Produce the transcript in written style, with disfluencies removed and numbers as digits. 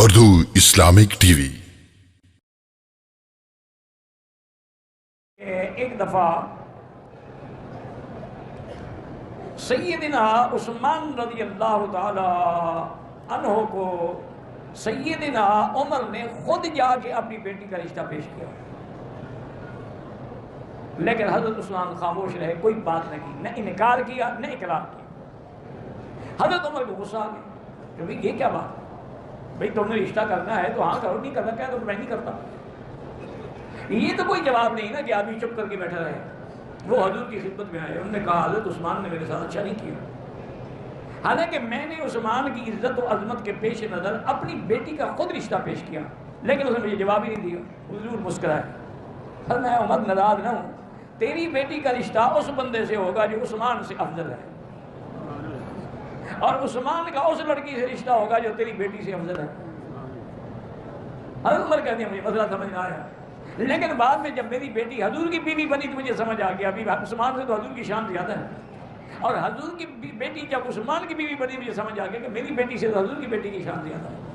Urdu Islamic T V. ایک دفعہ سیدنا عثمان رضی اللہ تعالی عنہ کو سیدنا عمر نے خود جا کے اپنی بیٹی کا رشتہ پیش کیا، لیکن حضرت عثمان خاموش رہے، کوئی بات نہ کی، نہ انکار کیا نہ اقرار کیا۔ حضرت عمر کو غصہ آ گیا کہ بھئی یہ کیا بات، بھئی تم نے رشتہ کرنا ہے تو ہاں کرو، نہیں کرنا کیا تو میں نہیں کرتا۔ یہ تو کوئی جواب نہیں نا کہ آدمی چپ کر کے بیٹھا رہے۔ وہ حضور کی خدمت میں آئے، انہوں نے کہا حضرت عثمان نے میرے ساتھ اچھا نہیں کیا، حالانکہ میں نے عثمان کی عزت و عظمت کے پیش نظر اپنی بیٹی کا خود رشتہ پیش کیا، لیکن اس نے مجھے جواب ہی نہیں دیا۔ حضور مسکرائے، فرمایا عمر ناراض نہ ہوں، تیری بیٹی کا رشتہ اس بندے سے ہوگا جو عثمان سے افضل ہے، اور عثمان کا اس لڑکی سے رشتہ ہوگا جو تیری بیٹی سے افضل ہے۔ حضرت عمر کہتے ہیں مجھے مسئلہ سمجھ نہ آیا، لیکن بعد میں جب میری بیٹی حضور کی بیوی بنی تو مجھے سمجھ آ گیا ابھی عثمان سے تو حضور کی شان زیادہ ہے، اور حضور کی بیٹی جب عثمان کی بیوی بنی مجھے سمجھ آ گیا کہ میری بیٹی سے تو حضور کی بیٹی کی شان زیادہ ہے۔